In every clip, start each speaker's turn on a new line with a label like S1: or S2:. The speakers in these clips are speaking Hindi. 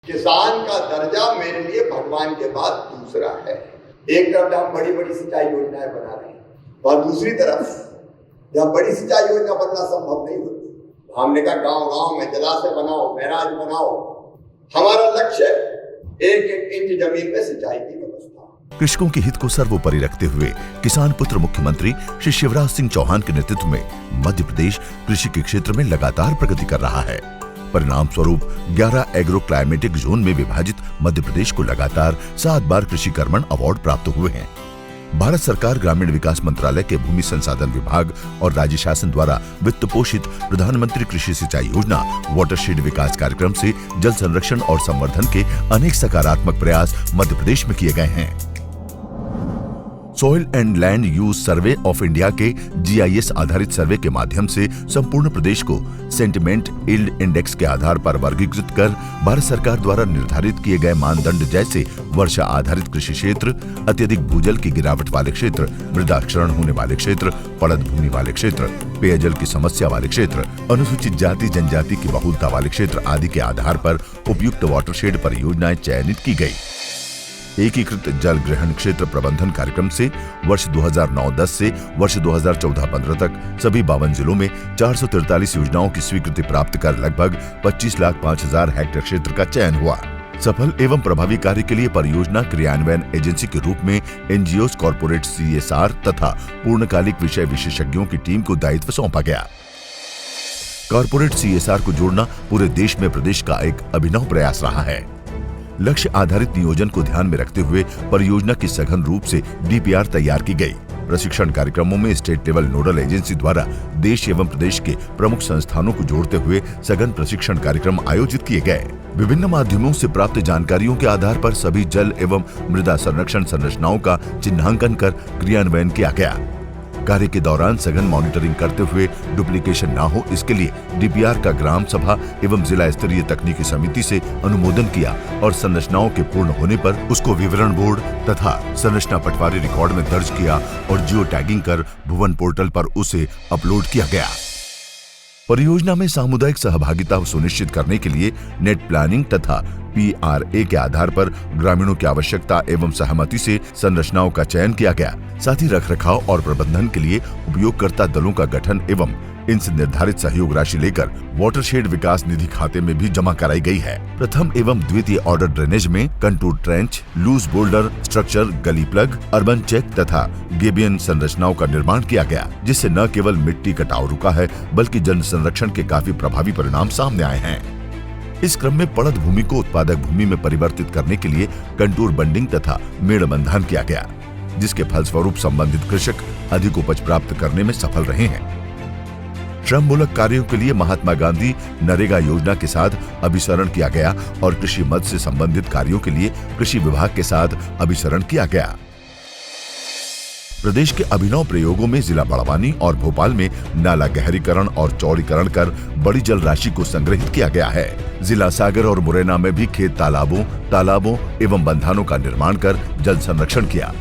S1: किसान का दर्जा मेरे लिए भगवान के बाद दूसरा है। एक तरफ हम बड़ी बड़ी सिंचाई योजनाएं बना रहे हैं और दूसरी तरफ जब बड़ी सिंचाई योजना बनना संभव नहीं होती, हमने कहा गांव-गांव में जलाशय बनाओ, बैराज बनाओ। हमारा लक्ष्य है 1-1 इंच जमीन में सिंचाई की व्यवस्था।
S2: कृषकों के हित को सर्वोपरि रखते हुए किसान पुत्र मुख्यमंत्री श्री शिवराज सिंह चौहान के नेतृत्व में मध्य प्रदेश कृषि के क्षेत्र में लगातार प्रगति कर रहा है। परिणाम स्वरूप 11 एग्रो क्लाइमेटिक जोन में विभाजित मध्य प्रदेश को लगातार 7 बार कृषि कर्मण अवार्ड प्राप्त हुए हैं। भारत सरकार ग्रामीण विकास मंत्रालय के भूमि संसाधन विभाग और राज्य शासन द्वारा वित्त पोषित प्रधानमंत्री कृषि सिंचाई योजना, वाटरशेड विकास कार्यक्रम से जल संरक्षण और संवर्धन के अनेक सकारात्मक प्रयास मध्य प्रदेश में किए गए हैं। Soil and land use survey of India के GIS आधारित सर्वे के माध्यम से संपूर्ण प्रदेश को सेंटिमेंट यील्ड इंडेक्स के आधार पर वर्गीकृत कर भारत सरकार द्वारा निर्धारित किए गए मानदंड जैसे वर्षा आधारित कृषि क्षेत्र, अत्यधिक भूजल की गिरावट वाले क्षेत्र, मृदा क्षरण होने वाले क्षेत्र, पड़त भूमि वाले क्षेत्र, पेयजल की समस्या वाले क्षेत्र, अनुसूचित जाति जनजाति की बहुलता वाले क्षेत्र आदि के आधार पर उपयुक्त वाटरशेड परियोजनाएं चयनित की गई। एकीकृत जल ग्रहण क्षेत्र प्रबंधन कार्यक्रम से वर्ष 2009-10 से वर्ष 2014-15 तक सभी 52 जिलों में 443 योजनाओं की स्वीकृति प्राप्त कर लगभग 25,05,000 हेक्टेयर क्षेत्र का चयन हुआ। सफल एवं प्रभावी कार्य के लिए परियोजना क्रियान्वयन एजेंसी के रूप में NGOs, कॉर्पोरेट CSR तथा पूर्णकालिक विषय विशेषज्ञों की टीम को दायित्व सौंपा गया। कॉर्पोरेट CSR को जोड़ना पूरे देश में प्रदेश का एक अभिनव प्रयास रहा है। लक्ष्य आधारित नियोजन को ध्यान में रखते हुए परियोजना की सघन रूप से DPR तैयार की गई। प्रशिक्षण कार्यक्रमों में स्टेट लेवल नोडल एजेंसी द्वारा देश एवं प्रदेश के प्रमुख संस्थानों को जोड़ते हुए सघन प्रशिक्षण कार्यक्रम आयोजित किए गए। विभिन्न माध्यमों से प्राप्त जानकारियों के आधार पर सभी जल एवं मृदा संरक्षण संरचनाओं का चिन्हांकन कर क्रियान्वयन किया गया। कार्य के दौरान सघन मॉनिटरिंग करते हुए डुप्लीकेशन न हो, इसके लिए DPR का ग्राम सभा एवं जिला स्तरीय तकनीकी समिति से अनुमोदन किया और संरचनाओं के पूर्ण होने पर उसको विवरण बोर्ड तथा संरचना पटवारी रिकॉर्ड में दर्ज किया और जियो टैगिंग कर भुवन पोर्टल पर उसे अपलोड किया गया। परियोजना में सामुदायिक सहभागिता सुनिश्चित करने के लिए नेट प्लानिंग तथा PRA के आधार पर ग्रामीणों की आवश्यकता एवं सहमति से संरचनाओं का चयन किया गया। साथ ही रखरखाव और प्रबंधन के लिए उपयोगकर्ता दलों का गठन एवं इनसे निर्धारित सहयोग राशि लेकर वाटरशेड विकास निधि खाते में भी जमा कराई गई है। प्रथम एवं द्वितीय ऑर्डर ड्रेनेज में contour trench, loose boulder structure, gully plug, urban check तथा गेबियन संरचनाओं का निर्माण किया गया, जिससे न केवल मिट्टी कटाव रुका है बल्कि जल संरक्षण के काफी प्रभावी परिणाम सामने आए हैं। इस क्रम में पड़त भूमि को उत्पादक भूमि में परिवर्तित करने के लिए कंटूर बंडिंग तथा मेड़ बंधान किया गया, जिसके फलस्वरूप संबंधित कृषक अधिक उपज प्राप्त करने में सफल रहे हैं। श्रम मूलक कार्यों के लिए महात्मा गांधी नरेगा योजना के साथ अभिसरण किया गया और कृषि मद से संबंधित कार्यों के लिए कृषि विभाग के साथ अभिसरण किया गया। प्रदेश के अभिनव प्रयोगों में जिला बड़वानी और भोपाल में नाला गहरीकरण और चौड़ीकरण कर बड़ी जल राशि को संग्रहित किया गया है। जिला सागर और मुरैना में भी खेत तालाबों एवं बंधानों का निर्माण कर जल संरक्षण किया।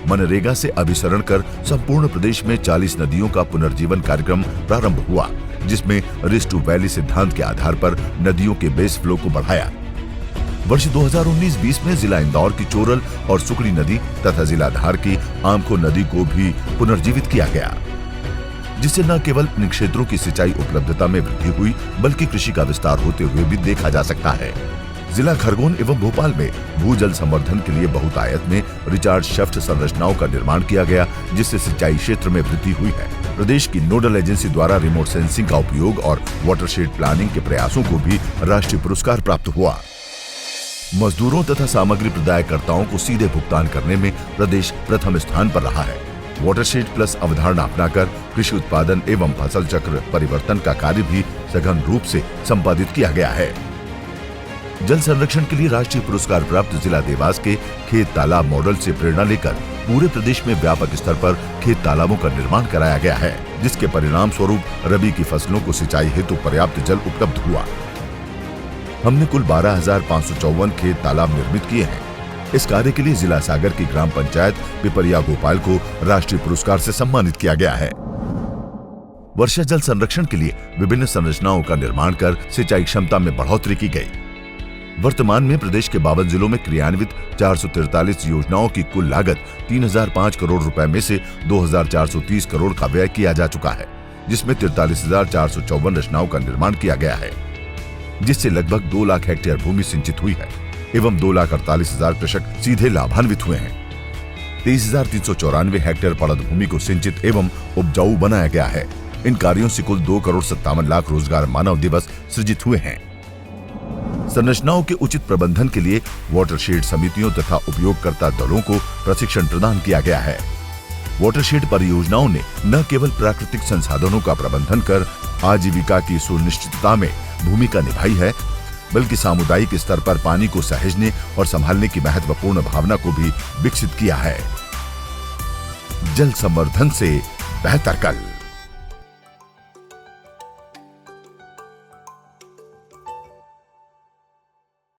S2: मनरेगा से अभिसरण कर संपूर्ण प्रदेश में 40 नदियों का पुनर्जीवन कार्यक्रम प्रारंभ हुआ, जिसमें रिस टू वैली सिद्धांत के आधार पर नदियों के बेस फ्लो को बढ़ाया। वर्ष 2019-20 में जिला इंदौर की चोरल और सुकड़ी नदी तथा जिला धार की आमखो नदी को भी पुनर्जीवित किया गया, जिससे न केवल इन क्षेत्रों की सिंचाई उपलब्धता में वृद्धि हुई बल्कि कृषि का विस्तार होते हुए भी देखा जा सकता है। जिला खरगोन एवं भोपाल में भूजल संवर्धन के लिए बहुतायत में रिचार्ज शाफ्ट संरचनाओं का निर्माण किया गया, जिससे सिंचाई क्षेत्र में वृद्धि हुई है। प्रदेश की नोडल एजेंसी द्वारा रिमोट सेंसिंग का उपयोग और वाटरशेड प्लानिंग के प्रयासों को भी राष्ट्रीय पुरस्कार प्राप्त हुआ। मजदूरों तथा सामग्री प्रदायकर्ताओं को सीधे भुगतान करने में प्रदेश प्रथम स्थान पर रहा है। वाटरशेड प्लस अवधारणा अपनाकर कृषि उत्पादन एवं फसल चक्र परिवर्तन का कार्य भी सघन रूप से संपादित किया गया है। जल संरक्षण के लिए राष्ट्रीय पुरस्कार प्राप्त जिला देवास के खेत तालाब मॉडल से प्रेरणा लेकर पूरे प्रदेश में व्यापक स्तर पर खेत तालाबों का निर्माण कराया गया है, जिसके परिणाम स्वरूप रबी की फसलों को सिंचाई हेतु पर्याप्त जल उपलब्ध हुआ। हमने कुल 12,554 खेत तालाब निर्मित किए हैं। इस कार्य के लिए जिला सागर की ग्राम पंचायत पिपरिया गोपाल को राष्ट्रीय पुरस्कार से सम्मानित किया गया है। वर्षा जल संरक्षण के लिए विभिन्न संरचनाओं का निर्माण कर सिंचाई क्षमता में बढ़ोतरी की गई। वर्तमान में प्रदेश के 52 जिलों में क्रियान्वित 443 योजनाओं की कुल लागत 3005 करोड़ रुपए में से 2430 करोड़ का व्यय किया जा चुका है, जिसमें 43,454 रचनाओं का निर्माण किया गया है, जिससे लगभग 2 लाख हेक्टेयर भूमि सिंचित हुई है एवं 2,48,000 कृषक सीधे लाभान्वित हुए हैं। 23,394 हेक्टेयर पड़त भूमि को सिंचित एवं उपजाऊ बनाया गया है। इन कार्यों से कुल 2,57,00,000 रोजगार मानव दिवस सृजित हुए हैं। संरचनाओं के उचित प्रबंधन के लिए वाटरशेड समितियों तथा उपयोगकर्ता दलों को प्रशिक्षण प्रदान किया गया है। वाटरशेड परियोजनाओं ने न केवल प्राकृतिक संसाधनों का प्रबंधन कर आजीविका की सुनिश्चितता में भूमिका निभाई है, बल्कि सामुदायिक स्तर पर पानी को सहेजने और संभालने की महत्वपूर्ण भावना को भी विकसित किया है। जल संवर्धन से बेहतर कल।